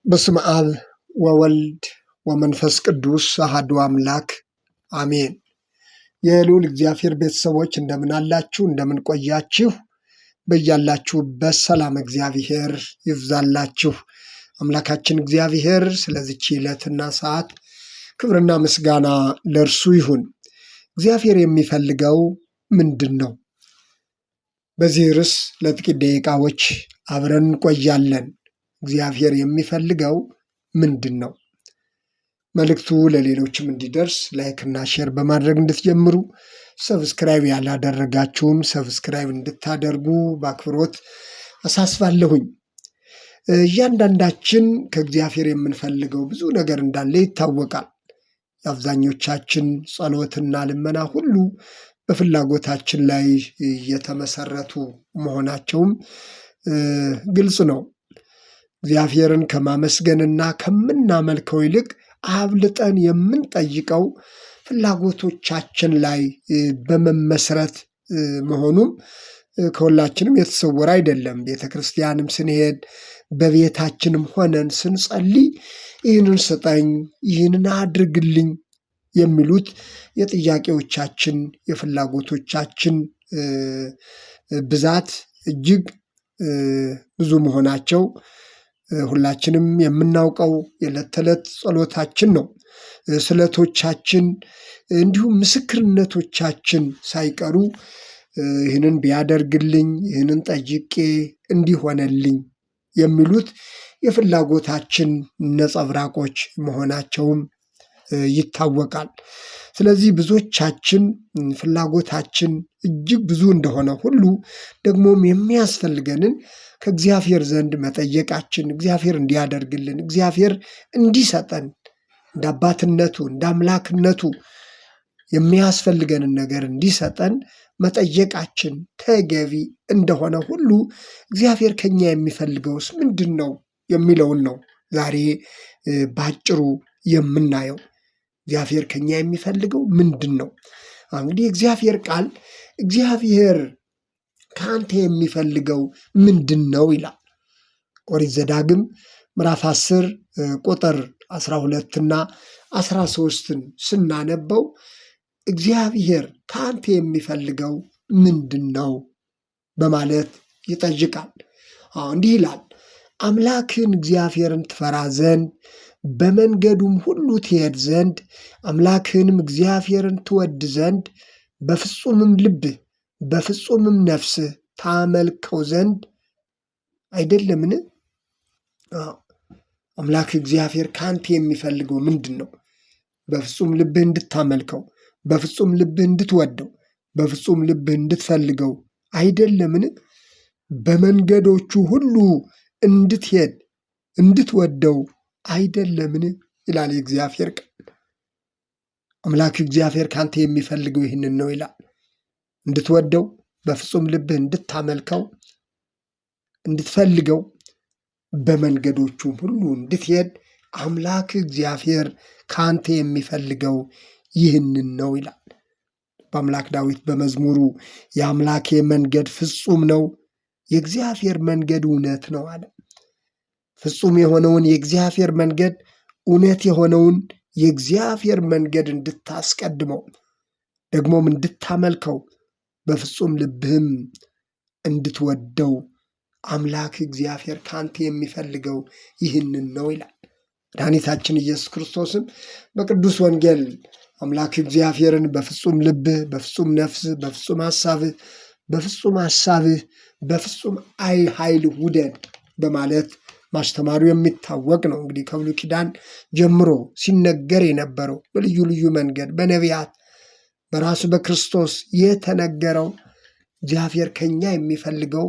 በስመ አብ ወወልድ ወመንፈስ ቅዱስ አሐዱ አምላክ አሜን። የልዑል እግዚአብሔር ቤተሰቦች እንደምን አላችሁ? እንደምን ቆያችሁ? በያላችሁበት ሰላም እግዚአብሔር ይብዛላችሁ። አምላካችን እግዚአብሔር ስለዚች ዕለትና ሰዓት ክብርና ምስጋና ለእርሱ ይሁን። እግዚአብሔር የሚፈልገው ምንድን ነው? በዚህ ርዕስ ለጥቂት ደቂቃዎች አብረን እንቆያለን። እግዚአብሔር የሚፈልገው ምንድን ነው? መልእክቱ ለሌሎችም እንዲደርስ ላይክና ሼር በማድረግ እንድትጀምሩ፣ ሰብስክራይብ ያላደረጋችሁም ሰብስክራይብ እንድታደርጉ በአክብሮት አሳስባለሁኝ። እያንዳንዳችን ከእግዚአብሔር የምንፈልገው ብዙ ነገር እንዳለ ይታወቃል። የአብዛኞቻችን ጸሎትና ልመና ሁሉ በፍላጎታችን ላይ የተመሰረቱ መሆናቸውም ግልጽ ነው። እግዚአብሔርን ከማመስገንና ከምናመልከው ይልቅ አብልጠን የምንጠይቀው ፍላጎቶቻችን ላይ በመመስረት መሆኑም ከሁላችንም የተሰወረ አይደለም። ቤተ ክርስቲያንም ስንሄድ በቤታችንም ሆነን ስንጸልይ ይህንን ስጠኝ፣ ይህንን አድርግልኝ የሚሉት የጥያቄዎቻችን የፍላጎቶቻችን ብዛት እጅግ ብዙ መሆናቸው ሁላችንም የምናውቀው የዕለት ተዕለት ጸሎታችን ነው። ስለቶቻችን እንዲሁም ምስክርነቶቻችን ሳይቀሩ ይህንን ቢያደርግልኝ፣ ይህንን ጠይቄ እንዲሆነልኝ የሚሉት የፍላጎታችን ነጸብራቆች መሆናቸውም ይታወቃል። ስለዚህ ብዙዎቻችን ፍላጎታችን እጅግ ብዙ እንደሆነ ሁሉ ደግሞም የሚያስፈልገንን ከእግዚአብሔር ዘንድ መጠየቃችን፣ እግዚአብሔር እንዲያደርግልን፣ እግዚአብሔር እንዲሰጠን፣ እንደ አባትነቱ እንደ አምላክነቱ የሚያስፈልገንን ነገር እንዲሰጠን መጠየቃችን ተገቢ እንደሆነ ሁሉ እግዚአብሔር ከኛ የሚፈልገውስ ምንድን ነው የሚለውን ነው ዛሬ ባጭሩ የምናየው። እግዚአብሔር ከኛ የሚፈልገው ምንድን ነው? እንግዲህ እግዚአብሔር ቃል እግዚአብሔር ከአንተ የሚፈልገው ምንድን ነው ይላል። ኦሪት ዘዳግም ምዕራፍ 10 ቁጥር 12ና 13ን ስናነበው እግዚአብሔር ከአንተ የሚፈልገው ምንድን ነው በማለት ይጠይቃል። እንዲህ ይላል፣ አምላክን እግዚአብሔርን ትፈራ ዘንድ በመንገዱም ሁሉ ትሄድ ዘንድ አምላክህንም እግዚአብሔርን ትወድ ዘንድ በፍጹምም ልብህ በፍጹምም ነፍስህ ታመልከው ዘንድ አይደለምን? አምላክ እግዚአብሔር ከአንተ የሚፈልገው ምንድን ነው? በፍጹም ልብህ እንድታመልከው፣ በፍጹም ልብህ እንድትወደው፣ በፍጹም ልብህ እንድትፈልገው አይደለምን? በመንገዶቹ ሁሉ እንድትሄድ እንድትወደው አይደለምን? ይላል የእግዚአብሔር ቃል። አምላክ እግዚአብሔር ከአንተ የሚፈልገው ይህንን ነው ይላል። እንድትወደው፣ በፍጹም ልብህ እንድታመልከው፣ እንድትፈልገው፣ በመንገዶቹም ሁሉ እንድትሄድ አምላክ እግዚአብሔር ከአንተ የሚፈልገው ይህንን ነው ይላል። በአምላክ ዳዊት በመዝሙሩ የአምላኬ መንገድ ፍጹም ነው፣ የእግዚአብሔር መንገድ እውነት ነው አለ። ፍጹም የሆነውን የእግዚአብሔር መንገድ፣ እውነት የሆነውን የእግዚአብሔር መንገድ እንድታስቀድመው ደግሞም እንድታመልከው በፍጹም ልብህም እንድትወደው አምላክ እግዚአብሔር ካንተ የሚፈልገው ይህንን ነው ይላል። መድኃኒታችን ኢየሱስ ክርስቶስም በቅዱስ ወንጌል አምላክ እግዚአብሔርን በፍጹም ልብህ፣ በፍጹም ነፍስህ፣ በፍጹም ሐሳብህ፣ በፍጹም ኃይል ውደድ በማለት ማስተማሩ የሚታወቅ ነው። እንግዲህ ከብሉይ ኪዳን ጀምሮ ሲነገር የነበረው በልዩ ልዩ መንገድ በነቢያት በራሱ በክርስቶስ የተነገረው እግዚአብሔር ከኛ የሚፈልገው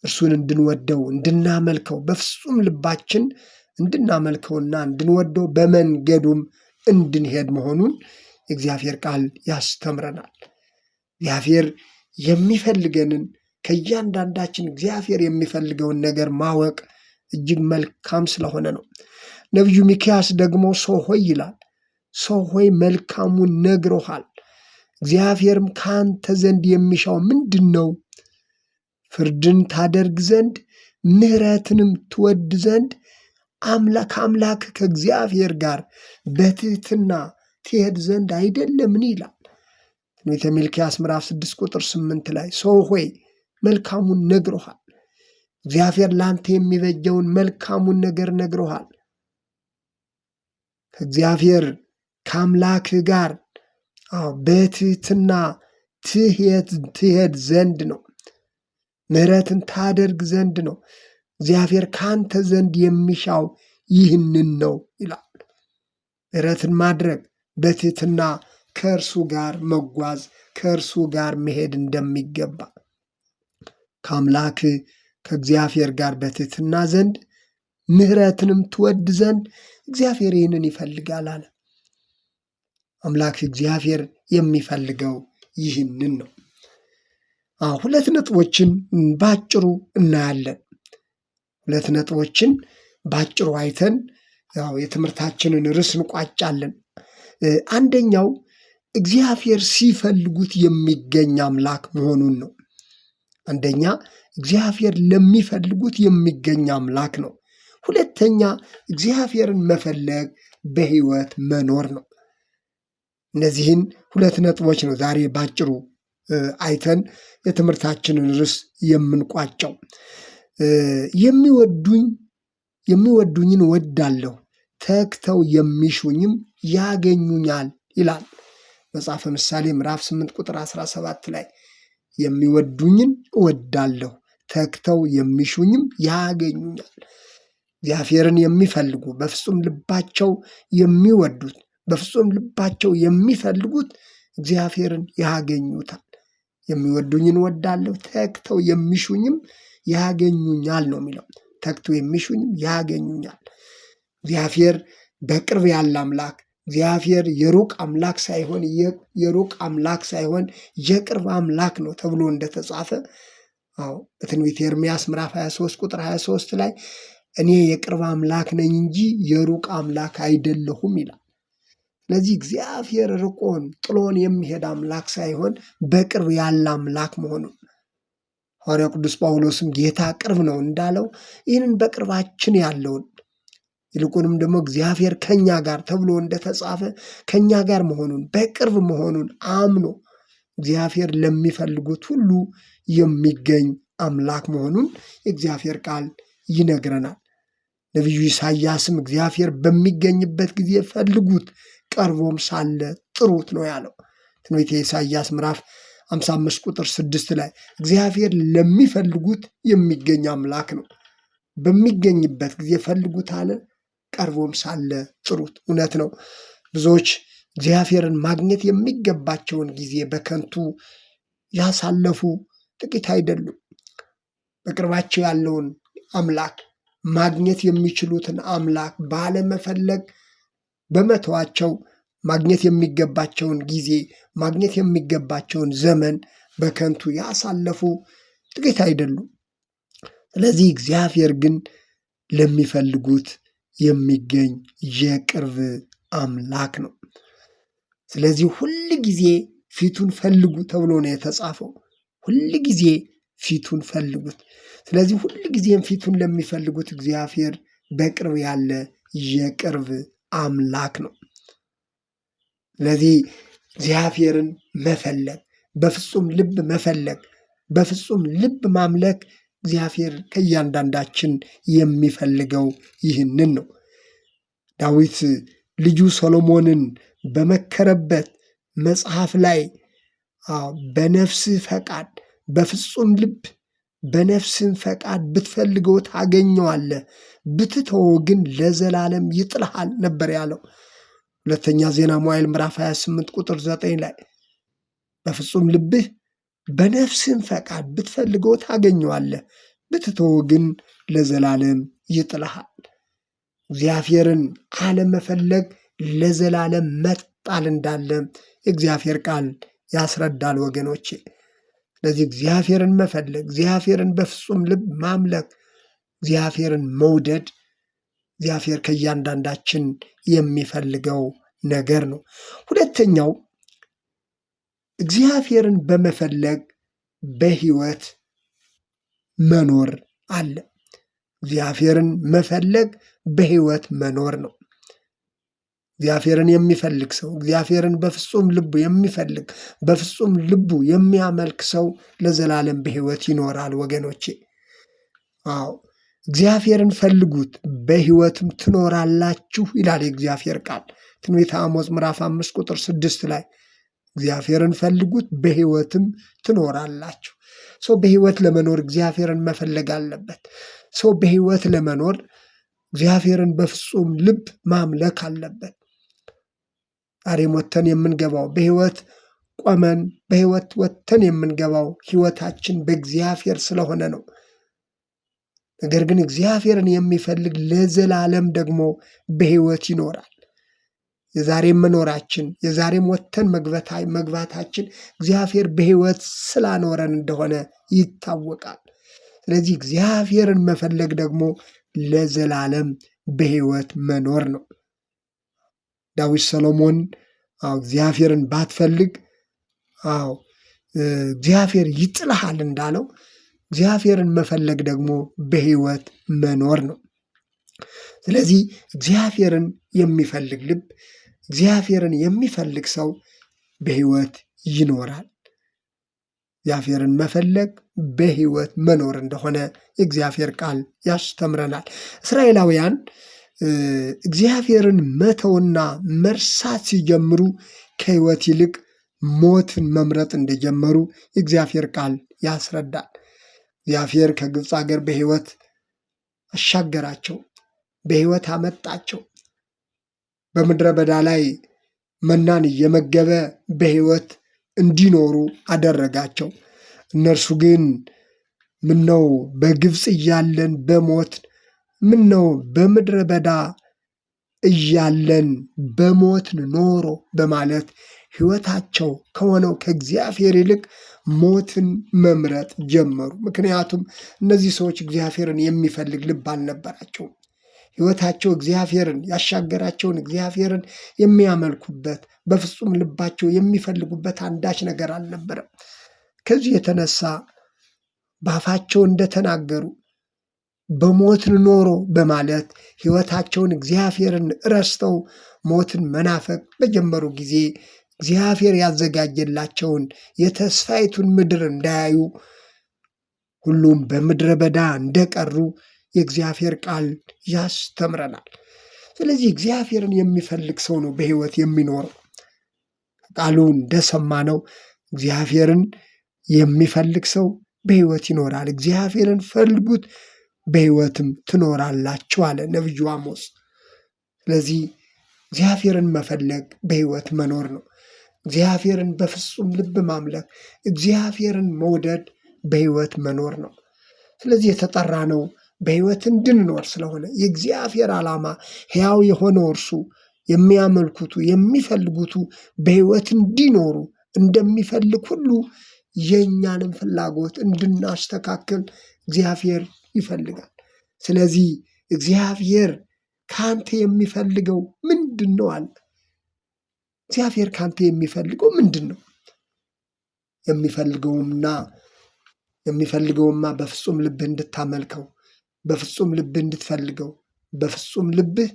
እርሱን እንድንወደው፣ እንድናመልከው፣ በፍጹም ልባችን እንድናመልከውና እንድንወደው በመንገዱም እንድንሄድ መሆኑን የእግዚአብሔር ቃል ያስተምረናል። እግዚአብሔር የሚፈልገንን ከእያንዳንዳችን እግዚአብሔር የሚፈልገውን ነገር ማወቅ እጅግ መልካም ስለሆነ ነው። ነቢዩ ሚክያስ ደግሞ ሰው ሆይ ይላል፣ ሰው ሆይ መልካሙን ነግሮሃል፣ እግዚአብሔርም ከአንተ ዘንድ የሚሻው ምንድን ነው? ፍርድን ታደርግ ዘንድ ምሕረትንም ትወድ ዘንድ ከአምላክ ከእግዚአብሔር ጋር በትሕትና ትሄድ ዘንድ አይደለምን ይላል። ትንቢተ ሚልክያስ ምዕራፍ 6 ቁጥር 8 ላይ ሰው ሆይ መልካሙን ነግሮሃል። እግዚአብሔር ለአንተ የሚበጀውን መልካሙን ነገር ነግሮሃል። ከእግዚአብሔር ከአምላክህ ጋር በትሕትና ትሄድ ዘንድ ነው። ምሕረትን ታደርግ ዘንድ ነው። እግዚአብሔር ከአንተ ዘንድ የሚሻው ይህንን ነው ይላል። ምሕረትን ማድረግ በትሕትና ከእርሱ ጋር መጓዝ፣ ከእርሱ ጋር መሄድ እንደሚገባ ከአምላክ ከእግዚአብሔር ጋር በትሕትና ዘንድ ምሕረትንም ትወድ ዘንድ እግዚአብሔር ይህንን ይፈልጋል አለ። አምላክ እግዚአብሔር የሚፈልገው ይህንን ነው። ሁለት ነጥቦችን ባጭሩ እናያለን። ሁለት ነጥቦችን ባጭሩ አይተን የትምህርታችንን ርዕስ እንቋጫለን። አንደኛው እግዚአብሔር ሲፈልጉት የሚገኝ አምላክ መሆኑን ነው። አንደኛ እግዚአብሔር ለሚፈልጉት የሚገኝ አምላክ ነው። ሁለተኛ እግዚአብሔርን መፈለግ በሕይወት መኖር ነው። እነዚህን ሁለት ነጥቦች ነው ዛሬ ባጭሩ አይተን የትምህርታችንን ርዕስ የምንቋጨው። የሚወዱኝን ወዳለሁ፣ ተግተው የሚሹኝም ያገኙኛል ይላል መጽሐፈ ምሳሌ ምዕራፍ 8 ቁጥር 17 ላይ የሚወዱኝን እወዳለሁ፣ ተግተው የሚሹኝም ያገኙኛል። እግዚአብሔርን የሚፈልጉ በፍጹም ልባቸው የሚወዱት በፍጹም ልባቸው የሚፈልጉት እግዚአብሔርን ያገኙታል። የሚወዱኝን እወዳለሁ፣ ተግተው የሚሹኝም ያገኙኛል ነው የሚለው። ተግተው የሚሹኝም ያገኙኛል። እግዚአብሔር በቅርብ ያለ አምላክ፣ እግዚአብሔር የሩቅ አምላክ ሳይሆን የቅርብ አምላክ ነው ተብሎ እንደተጻፈ በትንቢተ ኤርምያስ ምዕራፍ 23 ቁጥር 23 ላይ እኔ የቅርብ አምላክ ነኝ እንጂ የሩቅ አምላክ አይደለሁም ይላል። ስለዚህ እግዚአብሔር ርቆን ጥሎን የሚሄድ አምላክ ሳይሆን በቅርብ ያለ አምላክ መሆኑን ሐዋርያው ቅዱስ ጳውሎስም ጌታ ቅርብ ነው እንዳለው ይህንን በቅርባችን ያለውን ይልቁንም ደግሞ እግዚአብሔር ከኛ ጋር ተብሎ እንደተጻፈ ከኛ ጋር መሆኑን በቅርብ መሆኑን አምኖ እግዚአብሔር ለሚፈልጉት ሁሉ የሚገኝ አምላክ መሆኑን የእግዚአብሔር ቃል ይነግረናል። ነቢዩ ኢሳይያስም እግዚአብሔር በሚገኝበት ጊዜ ፈልጉት፣ ቀርቦም ሳለ ጥሩት ነው ያለው። ትንቢተ ኢሳይያስ ምዕራፍ 55 ቁጥር 6 ላይ እግዚአብሔር ለሚፈልጉት የሚገኝ አምላክ ነው። በሚገኝበት ጊዜ ፈልጉት አለ፣ ቀርቦም ሳለ ጥሩት። እውነት ነው። ብዙዎች እግዚአብሔርን ማግኘት የሚገባቸውን ጊዜ በከንቱ ያሳለፉ ጥቂት አይደሉም። በቅርባቸው ያለውን አምላክ ማግኘት የሚችሉትን አምላክ ባለመፈለግ በመተዋቸው ማግኘት የሚገባቸውን ጊዜ ማግኘት የሚገባቸውን ዘመን በከንቱ ያሳለፉ ጥቂት አይደሉም። ስለዚህ እግዚአብሔር ግን ለሚፈልጉት የሚገኝ የቅርብ አምላክ ነው። ስለዚህ ሁል ጊዜ ፊቱን ፈልጉ ተብሎ ነው የተጻፈው። ሁል ጊዜ ፊቱን ፈልጉት። ስለዚህ ሁል ጊዜም ፊቱን ለሚፈልጉት እግዚአብሔር በቅርብ ያለ የቅርብ አምላክ ነው። ስለዚህ እግዚአብሔርን መፈለግ፣ በፍጹም ልብ መፈለግ፣ በፍጹም ልብ ማምለክ እግዚአብሔር ከእያንዳንዳችን የሚፈልገው ይህንን ነው። ዳዊት ልጁ ሰሎሞንን በመከረበት መጽሐፍ ላይ በነፍስህ ፈቃድ በፍጹም ልብ በነፍስህ ፈቃድ ብትፈልገው ታገኘዋለህ፣ ብትተወው ግን ለዘላለም ይጥልሃል ነበር ያለው። ሁለተኛ ዜና መዋዕል ምዕራፍ 28 ቁጥር 9 ላይ በፍጹም ልብህ በነፍስህም ፈቃድ ብትፈልገው ታገኘዋለህ፣ ብትተወው ግን ለዘላለም ይጥልሃል። እግዚአብሔርን አለመፈለግ ለዘላለም መጣል እንዳለ የእግዚአብሔር ቃል ያስረዳል ወገኖቼ። ስለዚህ እግዚአብሔርን መፈለግ፣ እግዚአብሔርን በፍጹም ልብ ማምለክ፣ እግዚአብሔርን መውደድ እግዚአብሔር ከእያንዳንዳችን የሚፈልገው ነገር ነው። ሁለተኛው እግዚአብሔርን በመፈለግ በሕይወት መኖር አለ። እግዚአብሔርን መፈለግ በሕይወት መኖር ነው። እግዚአብሔርን የሚፈልግ ሰው፣ እግዚአብሔርን በፍጹም ልቡ የሚፈልግ በፍጹም ልቡ የሚያመልክ ሰው ለዘላለም በሕይወት ይኖራል ወገኖቼ። አዎ እግዚአብሔርን ፈልጉት በሕይወትም ትኖራላችሁ ይላል የእግዚአብሔር ቃል። ትንቢተ አሞጽ ምዕራፍ 5 ቁጥር 6 ላይ እግዚአብሔርን ፈልጉት በሕይወትም ትኖራላችሁ። ሰው በሕይወት ለመኖር እግዚአብሔርን መፈለግ አለበት። ሰው በሕይወት ለመኖር እግዚአብሔርን በፍጹም ልብ ማምለክ አለበት። ዛሬም ወጥተን የምንገባው በሕይወት ቆመን በሕይወት ወጥተን የምንገባው ሕይወታችን በእግዚአብሔር ስለሆነ ነው። ነገር ግን እግዚአብሔርን የሚፈልግ ለዘላለም ደግሞ በሕይወት ይኖራል። የዛሬም መኖራችን የዛሬም ወጥተን መግባታችን እግዚአብሔር በሕይወት ስላኖረን እንደሆነ ይታወቃል። ስለዚህ እግዚአብሔርን መፈለግ ደግሞ ለዘላለም በሕይወት መኖር ነው። ዳዊት ሰሎሞን እግዚአብሔርን ባትፈልግ እግዚአብሔር ይጥልሃል እንዳለው እግዚአብሔርን መፈለግ ደግሞ በሕይወት መኖር ነው። ስለዚህ እግዚአብሔርን የሚፈልግ ልብ፣ እግዚአብሔርን የሚፈልግ ሰው በሕይወት ይኖራል። እግዚአብሔርን መፈለግ በሕይወት መኖር እንደሆነ የእግዚአብሔር ቃል ያስተምረናል። እስራኤላውያን እግዚአብሔርን መተውና መርሳት ሲጀምሩ ከሕይወት ይልቅ ሞትን መምረጥ እንደጀመሩ የእግዚአብሔር ቃል ያስረዳል። እግዚአብሔር ከግብፅ ሀገር በሕይወት አሻገራቸው፣ በሕይወት አመጣቸው። በምድረ በዳ ላይ መናን እየመገበ በሕይወት እንዲኖሩ አደረጋቸው። እነርሱ ግን ምነው በግብፅ እያለን በሞት፣ ምነው በምድረ በዳ እያለን በሞትን ኖሮ በማለት ሕይወታቸው ከሆነው ከእግዚአብሔር ይልቅ ሞትን መምረጥ ጀመሩ። ምክንያቱም እነዚህ ሰዎች እግዚአብሔርን የሚፈልግ ልብ አልነበራቸውም። ሕይወታቸው እግዚአብሔርን ያሻገራቸውን እግዚአብሔርን የሚያመልኩበት በፍጹም ልባቸው የሚፈልጉበት አንዳች ነገር አልነበረም። ከዚህ የተነሳ በአፋቸው እንደተናገሩ በሞትን ኖሮ በማለት ሕይወታቸውን እግዚአብሔርን ረስተው ሞትን መናፈቅ በጀመሩ ጊዜ እግዚአብሔር ያዘጋጀላቸውን የተስፋይቱን ምድር እንዳያዩ ሁሉም በምድረ በዳ እንደቀሩ የእግዚአብሔር ቃል ያስተምረናል። ስለዚህ እግዚአብሔርን የሚፈልግ ሰው ነው በሕይወት የሚኖረው። ቃሉ እንደሰማነው እግዚአብሔርን የሚፈልግ ሰው በሕይወት ይኖራል። እግዚአብሔርን ፈልጉት በሕይወትም ትኖራላችሁ አለ ነቢዩ አሞጽ። ስለዚህ እግዚአብሔርን መፈለግ በሕይወት መኖር ነው። እግዚአብሔርን በፍጹም ልብ ማምለክ፣ እግዚአብሔርን መውደድ በሕይወት መኖር ነው። ስለዚህ የተጠራ ነው በሕይወት እንድንኖር ስለሆነ የእግዚአብሔር ዓላማ ሕያው የሆነው እርሱ የሚያመልኩቱ የሚፈልጉቱ በሕይወት እንዲኖሩ እንደሚፈልግ ሁሉ የእኛንም ፍላጎት እንድናስተካክል እግዚአብሔር ይፈልጋል። ስለዚህ እግዚአብሔር ከአንተ የሚፈልገው ምንድን ነው አለ። እግዚአብሔር ከአንተ የሚፈልገው ምንድን ነው? የሚፈልገውማ በፍጹም ልብህ እንድታመልከው፣ በፍጹም ልብህ እንድትፈልገው፣ በፍጹም ልብህ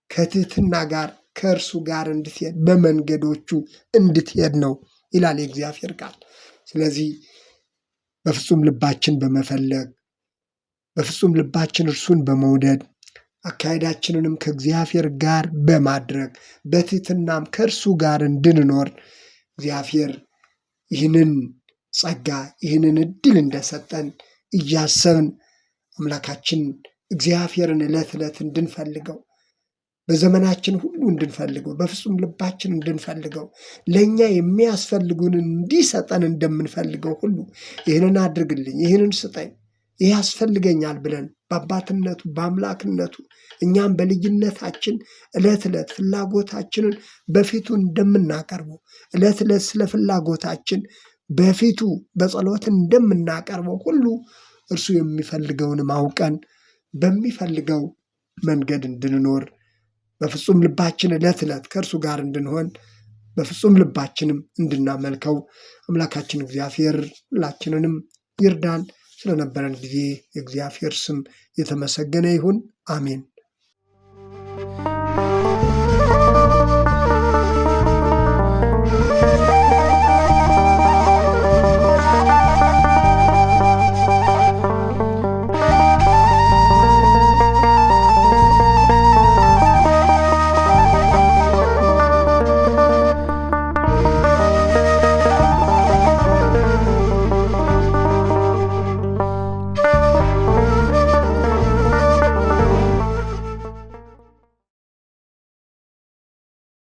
ከትህትና ጋር ከእርሱ ጋር እንድትሄድ በመንገዶቹ እንድትሄድ ነው ይላል የእግዚአብሔር ቃል። ስለዚህ በፍጹም ልባችን በመፈለግ በፍጹም ልባችን እርሱን በመውደድ አካሄዳችንንም ከእግዚአብሔር ጋር በማድረግ በትህትናም ከእርሱ ጋር እንድንኖር እግዚአብሔር ይህንን ጸጋ ይህንን ዕድል እንደሰጠን እያሰብን አምላካችን እግዚአብሔርን ዕለት ዕለት እንድንፈልገው በዘመናችን ሁሉ እንድንፈልገው በፍጹም ልባችን እንድንፈልገው ለእኛ የሚያስፈልጉንን እንዲሰጠን እንደምንፈልገው ሁሉ ይህንን አድርግልኝ፣ ይህንን ስጠኝ፣ ይህ ያስፈልገኛል ብለን በአባትነቱ በአምላክነቱ እኛም በልጅነታችን ዕለት ዕለት ፍላጎታችንን በፊቱ እንደምናቀርበው ዕለት ዕለት ስለ ፍላጎታችን በፊቱ በጸሎት እንደምናቀርበው ሁሉ እርሱ የሚፈልገውንም አውቀን በሚፈልገው መንገድ እንድንኖር በፍጹም ልባችን ዕለት ዕለት ከእርሱ ጋር እንድንሆን በፍጹም ልባችንም እንድናመልከው አምላካችን እግዚአብሔር ሁላችንንም ይርዳን። ስለነበረን ጊዜ የእግዚአብሔር ስም የተመሰገነ ይሁን። አሜን።